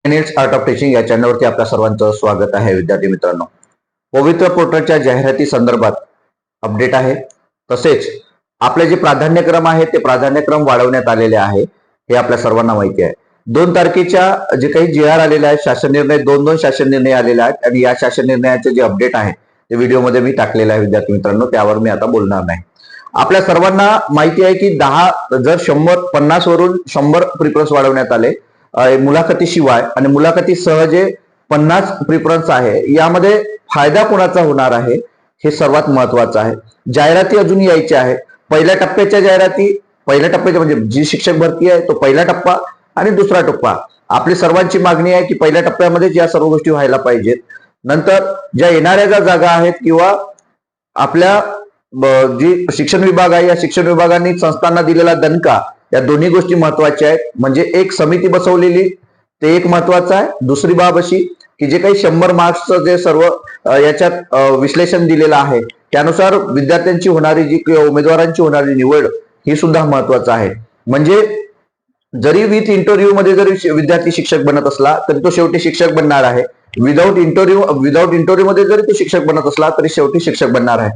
Minutes art of teaching या चॅनलवरती आपल्या सर्वांचं स्वागत आहे. विद्यार्थी मित्रांनो, पवित्र पोर्टलच्या जाहिराती संदर्भात अपडेट आहे. तसेच आपले जे प्राधान्यक्रम आहे ते प्राधान्यक्रम वाढवण्यात आलेले आहे हे आपल्या सर्वांना माहिती आहे. 2 तारखेच्या जे काही GR आलेले आहेत, शासन निर्णय, दोन शासन निर्णय आलेले आहेत आणि या शासन निर्णयाचे जे अपडेट आहे ते व्हिडिओमध्ये मी टाकलेलं आहे. विद्यार्थी मित्रांनो, त्यावर मी आता बोलणार नाही. आपल्या सर्वांना माहिती आहे की 50 वरून 100 प्रिफरन्स वाढवण्यात आले मुलाखतीशिवाय, आणि मुलाखतीसह जे 50 प्रिफरन्स आहे यामध्ये फायदा कोणाचा होणार आहे हे सर्वात महत्वाचं आहे. जाहिराती अजून यायच्या आहे. पहिल्या टप्प्याच्या जाहिराती, पहिल्या टप्प्याच्या म्हणजे जी शिक्षक भरती आहे तो पहिला टप्पा आणि दुसरा टप्पा. आपली सर्वांची मागणी आहे की पहिल्या टप्प्यामध्येच या सर्व गोष्टी व्हायला पाहिजेत. नंतर ज्या येणाऱ्या ज्या जागा आहेत किंवा आपल्या जी शिक्षण विभाग आहे या शिक्षण विभागाने संस्थांना दिलेला दणका, या दोन्ही गोष्टी महत्वाच्या आहेत. म्हणजे एक समिती बसवलेली ते एक महत्वाचं आहे. दुसरी बाब अशी की जे काही 100 मार्क्सचं जे सर्व याच्यात विश्लेषण दिलेलं आहे त्यानुसार विद्यार्थ्यांची होणारी जी किंवा उमेदवारांची होणारी निवड ही सुद्धा महत्वाचं आहे. म्हणजे जरी विथ इंटरव्ह्यू मध्ये जरी विद्यार्थी शिक्षक बनत असला तरी तो शेवटी शिक्षक बनणार आहे. विदाऊट इंटरव्ह्यू मध्ये जरी तो शिक्षक बनत असला तरी शेवटी शिक्षक बनणार आहे.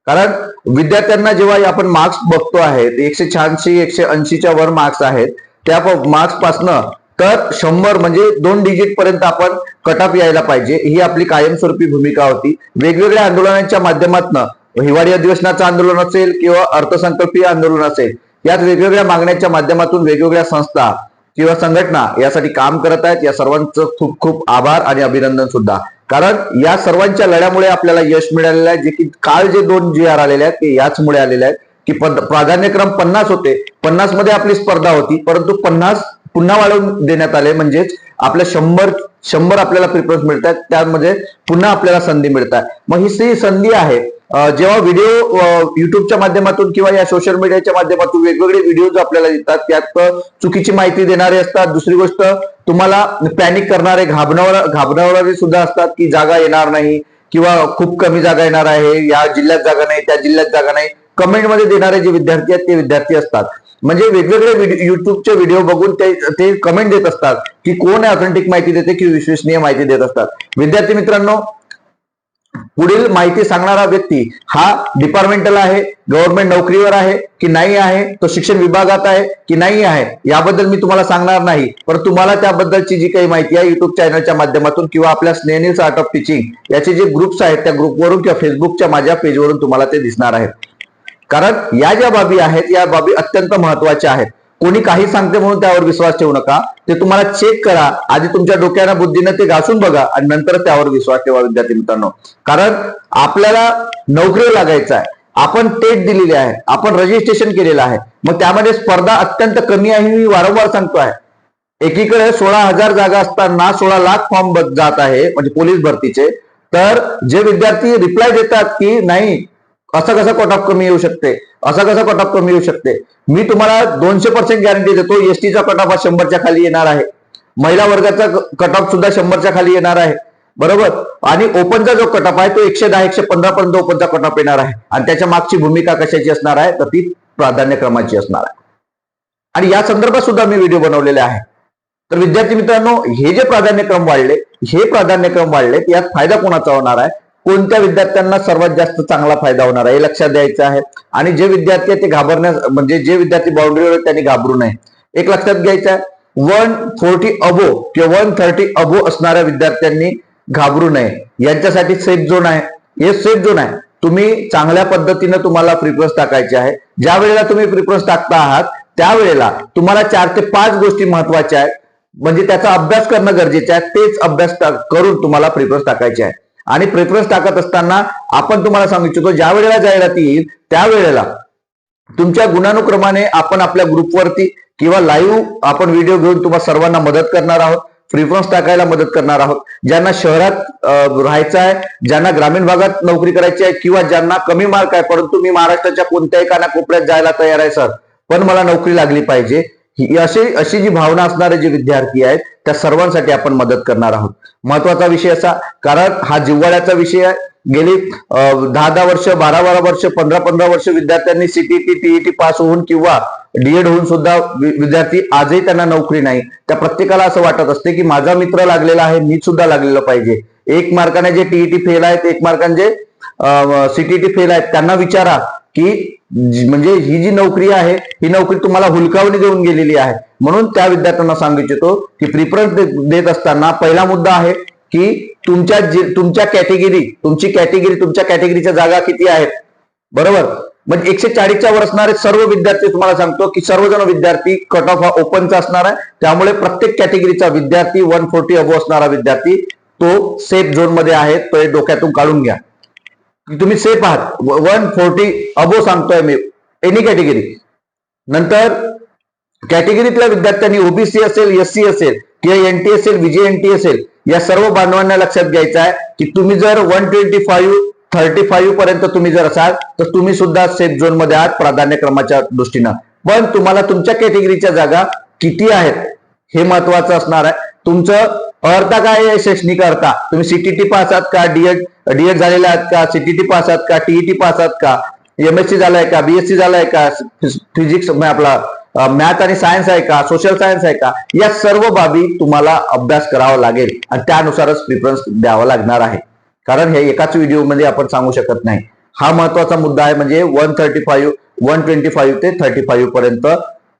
कारण विद्यार्थ्यांना जेव्हा आपण मार्क्स बघतो आहे 186 180च्या वर मार्क्स आहेत, त्या मार्क्स पासनं तर 100 म्हणजे 2 डिजिट पर्यंत आपण कट ऑफ यायला पाहिजे, ही आपली कायमस्वरूपी भूमिका होती. वेगवेगळ्या आंदोलनांच्या माध्यमातून, हिवाळी अधिवेशनाचं आंदोलन असेल किंवा अर्थसंकल्पीय आंदोलन असेल, यात वेगवेगळ्या मागण्यांच्या माध्यमातून वेगवेगळ्या संस्था किंवा संघटना यासाठी काम करत आहेत. या सर्वांचं खूप खूप आभार आणि अभिनंदन सुद्धा. कारण या सर्वांच्या लढ्यामुळे आपल्याला यश मिळालेलं आहे. जे की काल जे 2 GR आलेले आहेत ते याचमुळे आलेले आहेत की प्राधान्यक्रम 50 होते, 50 मध्ये आपली स्पर्धा होती, परंतु 50 पुन्हा वाढवून देण्यात आले. म्हणजेच आपल्या 100 आपल्याला प्रिफरन्स मिळतात, त्यामध्ये पुन्हा आपल्याला संधी मिळतात. मग ही संधी आहे. जेव्हा व्हिडिओ युट्यूबच्या माध्यमातून किंवा या सोशल मीडियाच्या माध्यमातून वेगवेगळे व्हिडिओज आपल्याला देतात, त्यात चुकीची माहिती देणारे असतात. दुसरी गोष्ट, तुम्हाला पॅनिक करणारे, घाबरवणारे सुद्धा असतात की जागा येणार नाही किंवा खूप कमी जागा येणार आहे, या जिल्ह्यात जागा नाही, त्या जिल्ह्यात जागा नाही, कमेंटमध्ये देणारे जे विद्यार्थी आहेत ते विद्यार्थी असतात. म्हणजे वेगवेगळे युट्यूबचे व्हिडिओ बघून ते कमेंट देत असतात की कोण ऑथेंटिक माहिती देते की विश्वसनीय माहिती देत असतात. विद्यार्थी मित्रांनो, पुढील माहिती सांगणारा व्यक्ती हा डिपार्टमेंटल आहे, गव्हर्नमेंट नोकरीवर आहे की नाही आहे, तो शिक्षण विभागात आहे की नाही आहे, याबद्दल मी तुम्हाला सांगणार नाही. पण तुम्हाला त्याबद्दलची जी काही माहिती आहे युट्यूब चॅनलच्या माध्यमातून किंवा आपल्या स्नेहनील आर्ट ऑफ टीचिंग याचे जे ग्रुप्स आहेत त्या ग्रुपवरून किंवा फेसबुकच्या माझ्या पेजवरून तुम्हाला ते दिसणार आहेत. कारण या ज्या बाबी आहेत या बाबी अत्यंत महत्वाच्या आहेत. कोणी काही सांगते म्हणून त्यावर विश्वास ठेवू नका. ते तुम्हाला चेक करा, आधी तुमच्या डोक्यानं बुद्धीनं ते घासून बघा आणि नंतर त्यावर विश्वास ठेवा. विद्यार्थी मित्रांनो, कारण आपल्याला नोकरी लागायचं आहे, आपण टेट दिलेली आहे, आपण रजिस्ट्रेशन केलेलं आहे. मग त्यामध्ये स्पर्धा अत्यंत कमी आहे, मी वारंवार सांगतो आहे. एकीकडे 16,000 जागा असताना 16 लाख फॉर्म जात आहे म्हणजे पोलीस भरतीचे. तर जे विद्यार्थी रिप्लाय देतात की नाही असं कसं कट ऑफ कमी येऊ शकते, असं कसं कट ऑफ कमी येऊ शकते, मी तुम्हाला 200% गॅरंटी देतो. एसटीचा कट ऑफ हा 100च्या खाली येणार आहे, महिला वर्गाचा कट ऑफ सुद्धा 100च्या खाली येणार आहे, बरोबर. आणि ओपनचा जो कट ऑफ आहे तो 110 115 पर्यंत ओपनचा कट ऑफ येणार आहे. आणि त्याच्या मागची भूमिका कशाची असणार आहे, तर ती प्राधान्यक्रमाची असणार आहे. आणि या संदर्भात सुद्धा मी व्हिडिओ बनवलेले आहे. तर विद्यार्थी मित्रांनो, हे जे प्राधान्यक्रम वाढले यात फायदा कोणाचा होणार आहे, कोणत्या विद्यार्थ्यांना सर्वात जास्त चांगला फायदा होणार आहे हे लक्षात द्यायचं आहे. आणि जे विद्यार्थी ते म्हणजे जे विद्यार्थी बाउंड्रीवर त्यांनी घाबरू नये. एक लक्षात घ्यायचं आहे, 140 अबो किंवा 130 अबो असणाऱ्या विद्यार्थ्यांनी घाबरू नये. यांच्यासाठी सेफ झोन आहे. हे सेफ झोन आहे. तुम्ही चांगल्या पद्धतीने तुम्हाला प्रिफरन्स टाकायचे आहे. ज्या वेळेला तुम्ही प्रिफरन्स टाकता आहात त्यावेळेला तुम्हाला 4 ते 5 गोष्टी महत्वाच्या आहेत. म्हणजे त्याचा अभ्यास करणं गरजेचं आहे. तेच अभ्यास करून तुम्हाला प्रिफरन्स टाकायचे आहे. आणि प्रेफरन्स टाकत असताना आपण तुम्हाला सांगू इच्छितो, ज्या वेळेला जाहिराती येईल त्यावेळेला तुमच्या गुणानुक्रमाने आपण आपल्या ग्रुपवरती किंवा लाईव्ह आपण व्हिडिओ घेऊन तुम्हाला सर्वांना मदत करणार आहोत, प्रेफरन्स टाकायला मदत करणार आहोत. ज्यांना शहरात राहायचं आहे, ज्यांना ग्रामीण भागात नोकरी करायची आहे किंवा ज्यांना कमी मार्क आहे परंतु मी महाराष्ट्राच्या कोणत्याही कानाकोपऱ्यात जायला तयार आहे सर, पण मला नोकरी लागली पाहिजे, अशी जी भावना असणारे जे विद्यार्थी आहेत त्या सर्वांसाठी आपण मदत करणार आहोत. महत्वाचा विषय असा, कारण हा जिव्हाळ्याचा विषय आहे. गेली 10 वर्ष, 12 वर्ष, 15 वर्ष विद्यार्थ्यांनी सीटीटी टीईटी पास होऊन किंवा डीएड होऊन सुद्धा विद्यार्थी आजही त्यांना नोकरी नाही. त्या प्रत्येकाला असं वाटत असते की माझा मित्र लागलेला आहे, मी सुद्धा लागलेलं पाहिजे. 1 मार्काने जे टीईटी फेल आहेत, 1 मार्काने जे सीटीटी फेल आहेत, त्यांना विचारा की म्हणजे ही जी नोकरी आहे ही नोकरी तुम्हाला हुलकावणी देऊन गेलेली आहे. म्हणून त्या विद्यार्थ्यांना सांगू इच्छितो की प्रिफरन्स देत असताना पहिला मुद्दा आहे की तुमच्या कॅटेगरीच्या जागा किती आहेत, बरोबर. म्हणजे 140च्या वर असणारे सर्व विद्यार्थी, तुम्हाला सांगतो की सर्वजण विद्यार्थी कट ऑफ हा ओपनचा असणार आहे. त्यामुळे प्रत्येक कॅटेगरीचा विद्यार्थी 140 अबो असणारा विद्यार्थी तो सेफ झोन मध्ये आहे. तो डोक्यातून काढून घ्या की तुम्ही सेफ आहात. 140 अबो सांगतोय मी, एनी कॅटेगरी. नंतर कॅटेगरीतल्या विद्यार्थ्यांनी ओबीसी असेल, एससी असेल किंवा एनटी असेल, विजेएनटी असेल, या सर्व बांधवांना लक्षात घ्यायचं आहे की तुम्ही जर 125-35 पर्यंत तुम्ही जर असाल तर तुम्ही सुद्धा सेफ झोन मध्ये आहात प्राधान्यक्रमाच्या दृष्टीनं. पण तुम्हाला तुमच्या कॅटेगरीच्या जागा किती आहेत हे महत्वाचं असणार आहे. तुमचं अर्हता काय आहे, शैक्षणिक अर्हता, तुम्ही सीटीटी पास आहात का, डीएड झालेला आहात का, सीटीटी पास आहात का, टीईटी पास आहात का, एमएससी झालाय का, बीएससी झालाय का, फिजिक्स आपला मॅथ आणि सायन्स आहे का, सोशल सायन्स आहे का, या सर्व बाबी तुम्हाला अभ्यास करावा लागेल आणि त्यानुसारच प्रिफरन्स द्यावा लागणार आहे. कारण हे एकाच व्हिडिओमध्ये आपण सांगू शकत नाही. हा महत्वाचा मुद्दा आहे. म्हणजे 125 ते 35 पर्यंत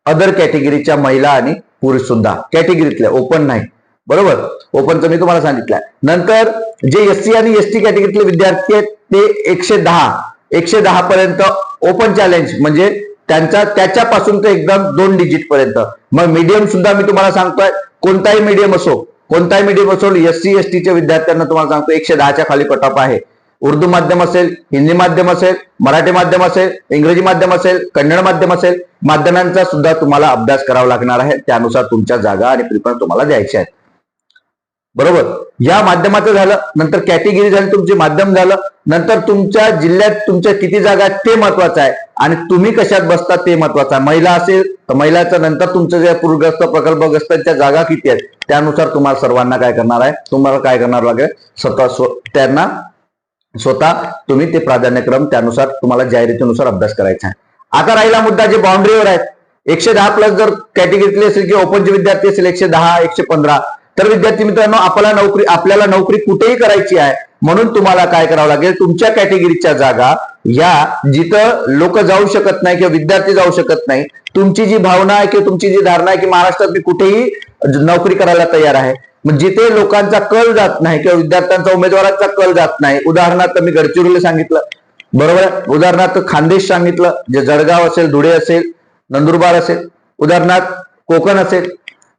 अदर कॅटेगरीच्या महिला आणि पुरुष सुद्धा, कॅटेगरीतल्या, ओपन नाही, बरोबर. ओपनचं मी तुम्हाला सांगितलंय. नंतर जे एससी आणि एसटी कॅटेगरीतले विद्यार्थी आहेत ते 110 पर्यंत ओपन चॅलेंज, म्हणजे त्याच्यापासून ते एकदम 2 डिजिट पर्यंत. मग मीडियम सुद्धा मी तुम्हाला सांगतोय, कोणताही मीडियम असो, एससी एसटीच्या विद्यार्थ्यांना तुम्हाला सांगतो 110च्या खाली कट ऑफ आहे. उर्दू माध्यम असेल, हिंदी माध्यम असेल, मराठी माध्यम असेल, इंग्रजी माध्यम असेल, कन्नड माध्यम असेल, माध्यमांचा सुद्धा तुम्हाला अभ्यास करावा लागणार आहे. त्यानुसार तुमच्या जागा आणि प्रिफरन्स तुम्हाला द्यायचे आहेत, बरोबर. या माध्यमाचं झालं. नंतर कॅटेगरी झाली, तुमचे माध्यम झालं. नंतर तुमच्या जिल्ह्यात तुमच्या किती जागा आहेत ते महत्वाचं आहे आणि तुम्ही कशात बसता ते महत्वाचं आहे. महिला असेल तर महिलाचं, नंतर तुमचं जे पूरग्रस्त प्रकल्पग्रस्तांच्या जागा किती आहेत त्यानुसार तुम्हाला सर्वांना काय करणार आहे, तुम्हाला काय करणार लागेल, स्वतः तुम्ही ते प्राधान्यक्रम त्यानुसार तुम्हाला जाहिरातीनुसार अभ्यास करायचा आहे. आता राहिला मुद्दा जे बाउंड्रीवर आहेत, 110 प्लस जर कॅटेगरीतले असेल किंवा ओपनचे विद्यार्थी असेल 110, 115, तर विद्यार्थी मित्रांनो आपल्याला नोकरी कुठेही करायची आहे. म्हणून तुम्हाला काय करावं लागेल, तुमच्या कॅटेगरीच्या जागा या जिथं लोक जाऊ शकत नाही किंवा विद्यार्थी जाऊ शकत नाही, तुमची जी भावना आहे किंवा तुमची जी धारणा आहे की महाराष्ट्रात मी कुठेही नोकरी करायला तयार आहे, मग जिथे लोकांचा कल जात नाही किंवा विद्यार्थ्यांचा, उमेदवारांचा कल जात नाही, उदाहरणार्थ मी गडचिरोली सांगितलं, बरोबर, उदाहरणार्थ खानदेश सांगितलं, जे जळगाव असेल, धुळे असेल, नंदुरबार असेल, उदाहरणार्थ कोकण असेल,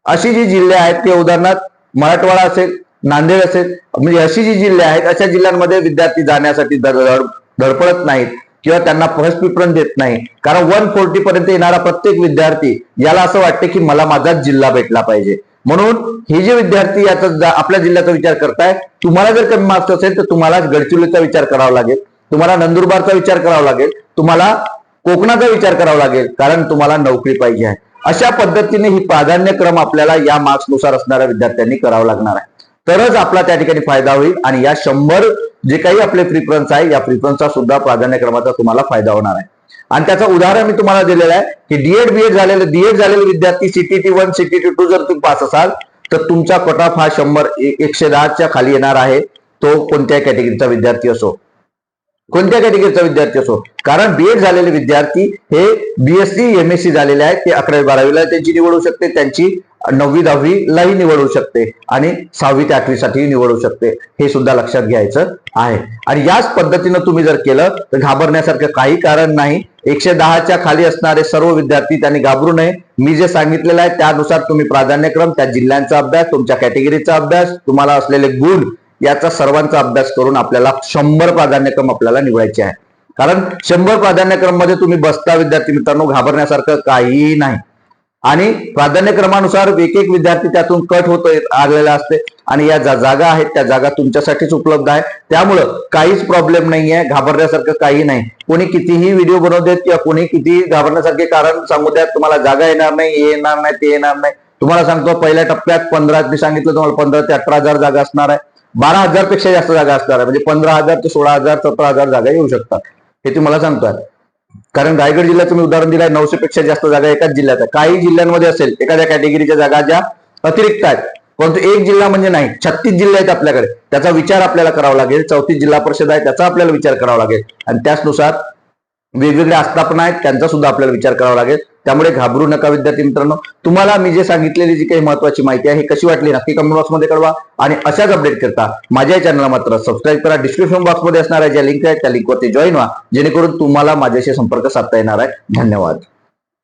अशी जी जिल्हे आहेत ते, उदाहरणार्थ मराठवाडा असेल, नांदेड असेल, म्हणजे अशी जी जिल्हे आहेत अशा जिल्ह्यांमध्ये विद्यार्थी जाण्यासाठी धडपडत नाहीत किंवा त्यांना फर्स्ट प्रिफरन्स देत नाही. कारण 140 पर्यंत येणारा प्रत्येक विद्यार्थी याला असं वाटते की मला माझाच जिल्हा भेटला पाहिजे. म्हणून हे जे विद्यार्थी याचा आपल्या जिल्ह्याचा विचार करताय, तुम्हाला जर कमी मार्क्स असेल तर तुम्हाला गडचिरोलीचा विचार करावा लागेल, तुम्हाला नंदुरबारचा विचार करावा लागेल, तुम्हाला कोकणाचा विचार करावा लागेल, कारण तुम्हाला नोकरी पाहिजे आहे. अशा पद्धतीने ही प्राधान्यक्रम आपल्याला या मार्क्सनुसार असणाऱ्या विद्यार्थ्यांनी करावा लागणार आहे. तरच आपला त्या ठिकाणी फायदा होईल आणि या 100 जे काही आपले प्रिफरन्स आहे या प्रिफरन्सचा सुद्धा प्राधान्यक्रमाचा तुम्हाला फायदा होणार आहे. आणि त्याचं उदाहरण मी तुम्हाला दिलेलं आहे की डीएड झालेले विद्यार्थी सीटीटी 1 सीटीटी 2 जर तुम्ही पास असाल तर तुमचा कट ऑफ हा 110च्या खाली येणार आहे. तो कोणत्याही कॅटेगरीचा विद्यार्थी असो, कारण बीएड झालेले विद्यार्थी हे बीएससी एमएससी झालेले आहेत, ते 11वी 12वीला त्यांची निवड होऊ शकते, त्यांची 9वी 10वीलाही निवड होऊ शकते आणि 6वी ते 8वी साठी निवड होऊ शकते. हे सुद्धा लक्षात घ्यायचं आहे. आणि याच पद्धतीनं तुम्ही जर केलं तर घाबरण्यासारखं काही कारण नाही. 110च्या खाली असणारे सर्व विद्यार्थी त्यांनी घाबरू नये. मी जे सांगितलेलं आहे त्यानुसार तुम्ही प्राधान्यक्रम, त्या जिल्ह्यांचा अभ्यास, तुमच्या कॅटेगरीचा अभ्यास, तुम्हाला असलेले गुण याचा सर्वांचा अभ्यास करून आपल्याला 100 प्राधान्यक्रम आपल्याला निवडायचे आहे. कारण 100 प्राधान्यक्रम मध्ये तुम्ही बसता विद्यार्थी मित्रांनो, घाबरण्यासारखं काहीही नाही. आणि प्राधान्यक्रमानुसार एक एक विद्यार्थी त्यातून कट होत आलेला असते आणि या जागा आहेत त्या जागा तुमच्यासाठीच उपलब्ध आहे. त्यामुळं काहीच प्रॉब्लेम नाहीये, घाबरण्यासारखं काही नाही. कोणी कितीही व्हिडिओ बनवू देत किंवा कोणी कितीही घाबरण्यासारखे कारण सांगू द्यात, तुम्हाला जागा येणार नाही, हे येणार नाही, ते येणार नाही. तुम्हाला सांगतो पहिल्या टप्प्यात 15 मी सांगितलं तुम्हाला 15 ते 18,000 जागा असणार आहे. 12,000 पेक्षा जास्त जागा असणार आहे. म्हणजे 15,000 ते 16,000 17,000 जागा येऊ शकतात हे तुम्हाला सांगतोय. कारण रायगड जिल्ह्याचं मी उदाहरण दिलंय, 900 पेक्षा जास्त जागा एकाच जिल्ह्यात आहे. काही जिल्ह्यांमध्ये असेल एखाद्या कॅटेगरीच्या जागा ज्या अतिरिक्त आहेत, परंतु एक जिल्हा म्हणजे नाही, 36 जिल्हे आहेत आपल्याकडे. त्याचा विचार आपल्याला करावा लागेल. 34 जिल्हा परिषद आहे त्याचा आपल्याला विचार करावा लागेल आणि त्याचनुसार वेगवेगळ्या आस्थापना आहेत त्यांचा सुद्धा आपल्याला विचार करावा लागेल. त्यामुळे घाबरू नका विद्यार्थी मित्रांनो. तुम्हाला मी जे सांगितलेली जी काही महत्वाची माहिती आहे ही कशी वाटली नक्की कमेंट बॉक्समध्ये कळवा आणि अशाच अपडेट करता माझ्या चॅनलला मात्र सबस्क्राईब करा. डिस्क्रिप्शन बॉक्समध्ये असणाऱ्या ज्या लिंक आहेत त्या लिंकवरती जॉईन व्हा, जेणेकरून तुम्हाला माझ्याशी संपर्क साधता येणार आहे. धन्यवाद.